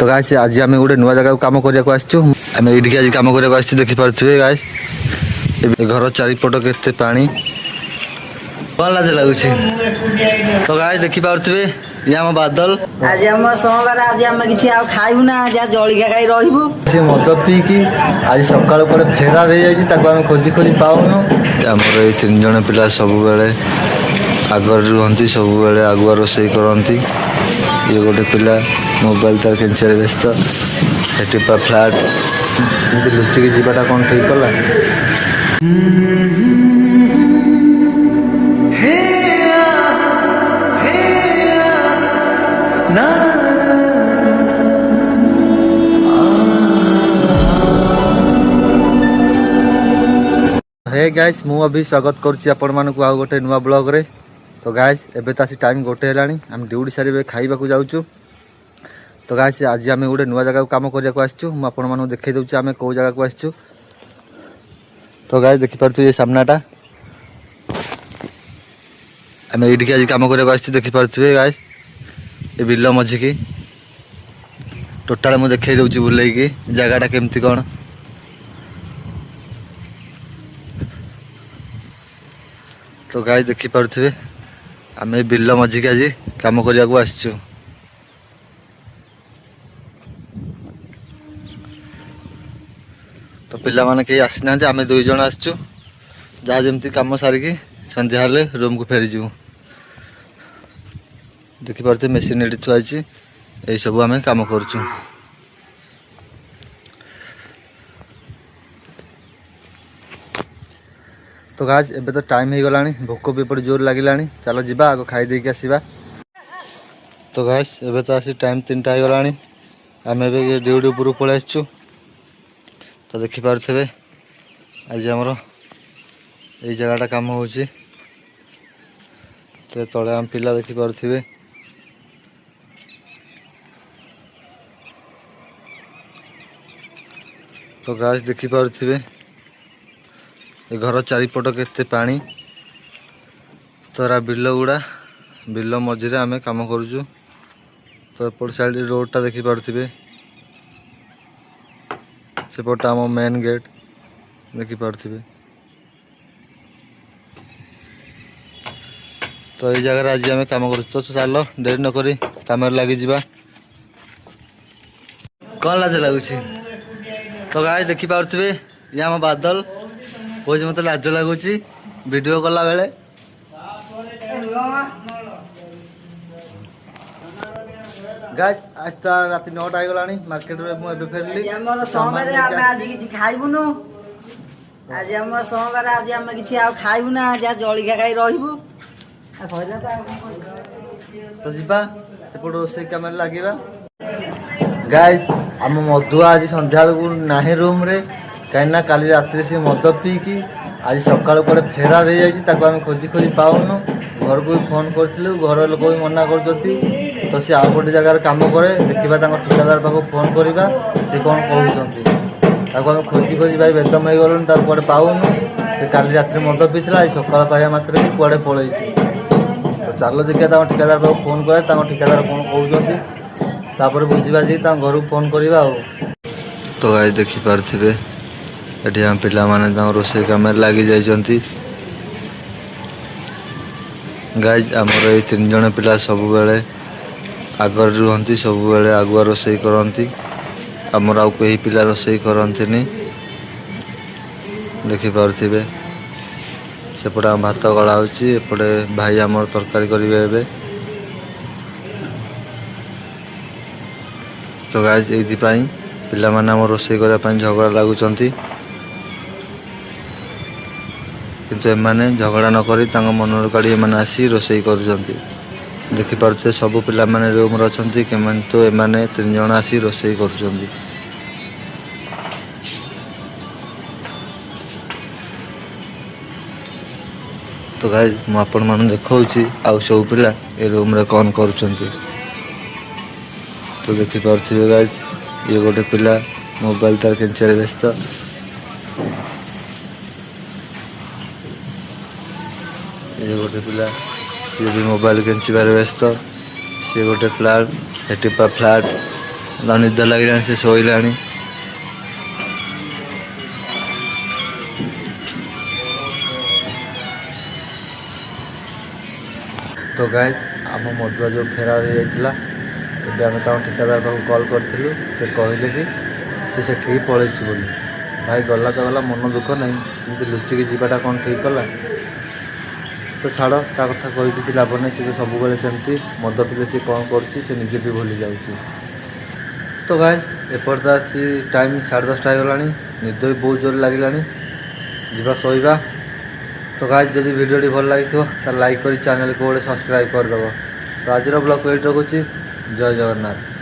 तो गाइस आज आम गोटे नुआ जगह कम करने आम ये आज कम करने देखिपे गाइस घर चारिपट के पानी कौन लाज लगुच तो गाइस देखिपे ये आम बादल आज आम सोमवार आज आम किसी खाइबू ना आज जलिया खाई रही से मद पीकी आज सकाल पर फेरार हो खोजी खोजी पाऊन आमर ये 3 जन पिला सब बेले आगर रुहती सब बेले आगुआ रोसे करती ये गोटे पिला मोबाइल तार केंचारे व्यस्त एटिपा फ्लाट लुचिकी जीवाटा कौन ठीक कला हे गाइस मु अभी स्वागत करुच्ची आपण मानक आउ गोटे नुआ ब्लॉग रे। तो गाइस एबे तो आसी टाइम गोटे हेलानी आम ड्यूटी सारी खाइबा को जाउछु। तो गाइस आज आम गोटे नुआ जगह काम करने आसचु मु आपण मानक देखै दउछु आम को जगह को आसचु। तो गाइस देखि पारछु ये सामनाटा आम एडिके आज काम करने आसचु देखि पारछु गाइस ये बिल मझी की टोटाल मु देखै दउछु बुलै की जगहटा केमती कोन। तो गाइस देखि पारथुवे आम बिल मझी के आज काम करने को आसचु। तो पिला माने कहीं आसी ना आम 2 जन आसचु जहाँ जमती कम सारिकी संध्या हेले रूम को फेरी जीवु। देखि पारथे मेसीन एडी थुआइछि एई सब आम काम करचु। तो गाइस एबे तो टाइम हो गलानी भोक भी एपटे जोर लागिलानी चलो जीवा आगो खाई देके आसीबा। तो गाइस एबे तो आसी टाइम 3टा हो गलानी आम एबे ड्यूटी ऊपर पळे आछछु। तो देखि पारथेबे आज हमरो एई जगहटा काम होउछि तो तळे आम पिला देखि पारथिबे। तो गाइस देखि पारथिबे ये घर चारिपट के पानी तोरा बिल गुड़ा बिल मझे आम कम करुचु। तो एपट साइड रोडटा देखि पारथिबे सेपट आम मेन गेट देखि पारथिबे। तो ये जगह आज आम कम कर तो चलो देरी नक कम लगी जा कौन लाज लगुच। तो गाइस देखि पारथिबे ये आम बादल कहे मत लाज लगुच वीडियो कला बेले गाइस आज तो रात 9टा हो गलानी मार्केट में मुझे फेरली खाइबुनु आज आम सोमवार आज आम किसी खाइबू ना आज जलिया खाई रही तो जीवा सेपट रोसे कम लगे। गाइस आम मधुआ आज संध्या नाही रूम रे कहीं काली रात से मद पीकी आज सकाल पर फेरार हो खोजी खोजी पाऊन घर को भी फोन करूँ घर लोक भी मना कर तो सी आउ गोटे जगार कम करे देखा ठिकादार पाक फोन करवा सी कौन कहते आम खोजी खोजी भाई बेदम हो गलुन कड़े पाऊन काली रात मद पीला आज सकाल पाया मात्र कड़े पलि। तो चलो देखिए ठिकादार पाक फोन करे ठिकादार कौन कहते बुझा जी घर को फोन करवा। तो गाइस देखि पारथिबे एठी हम पिला माने रोसे कम लगी जाइछंती। गाइस आमर ये 3 जन पिला सब बेले आगर रुहती सब बेले आगुआ रोसे करती आमर आउ कहीं पिला रोसे करती देखि पारथिबे सेपटे आम भात गला होची एपटे भाई आमर तरकारी करिवे एबे। तो गाइस एथि पई पिला माने आम रोसे करिया पई झगड़ा लागुचंती किंतु एमाने झगड़ा न करी मन काढ़ी एमाने आसी रोसई करुचंती। देखि पारुछे सब पिला माने रूम रे अछंती किंतु एमाने 3 जण आसी रोसई करुचंती। तो गाइस मु आपण माने देखौची आउ सब पिला ए रूम रे कोन करुचंती। तो देखि पारुछे गाइस ये गोटे पिला मोबाइल तार केंचारे व्यस्त ये गोटे पिला ये भी मोबाइल केंचिबार व्यस्त सी गोटे फ्लाट एटिपा फ्लाट ନିଦ ଲାଗିଲାଣି ସେ ଶୋଇଲାଣି। ତ ଗାଇସ୍ ଆମ ମଧୁଆ ଯେଉଁ ଫେରାର ହେଇଯାଇଥିଲା, ଏବେ ଆମେ ତାଙ୍କ ଠିକାଦାର ପାଖକୁ କଲ୍ କରିଥିଲୁ। ସେ କହିଲେ କି ସେ ସେଠିକି ପଳେଇଛି ବୋଲି। ଭାଇ ଗଲା ତ ଗଲା, ମନ ଦୁଃଖ ନାହିଁ, କିନ୍ତୁ ଲୁଚିକି ଯିବାଟା କ'ଣ ଠିକ୍ କଲା? ତ ଛାଡ଼, ତା କଥା କହି କିଛି ଲାଭ ନାହିଁ। ସେ ତ ସବୁବେଳେ ସେମିତି ମଦ ପିଲେ ସେ କ'ଣ କରୁଛି ସେ ନିଜେ ବି ଭୁଲି ଯାଉଛି। ତ ଗାଇସ୍ ଏପଟେ ତ ଆସି ଟାଇମ୍ 10:30 ହେଇଗଲାଣି, ନିଦ ବି ବହୁତ ଜୋର ଲାଗିଲାଣି, ଯିବା ଶୋଇବା। ତ ଗାଇସ୍ ଯଦି ଭିଡ଼ିଓଟି ଭଲ ଲାଗିଥିବ ତାହେଲେ ଲାଇକ୍ କରି ଚ୍ୟାନେଲକୁ ଗୋଟେ ସବସ୍କ୍ରାଇବ୍ କରିଦେବ। ତ ଆଜିର ବ୍ଲଗ୍ ଏଇଠି ରଖୁଛି। ଜୟ ଜଗନ୍ନାଥ।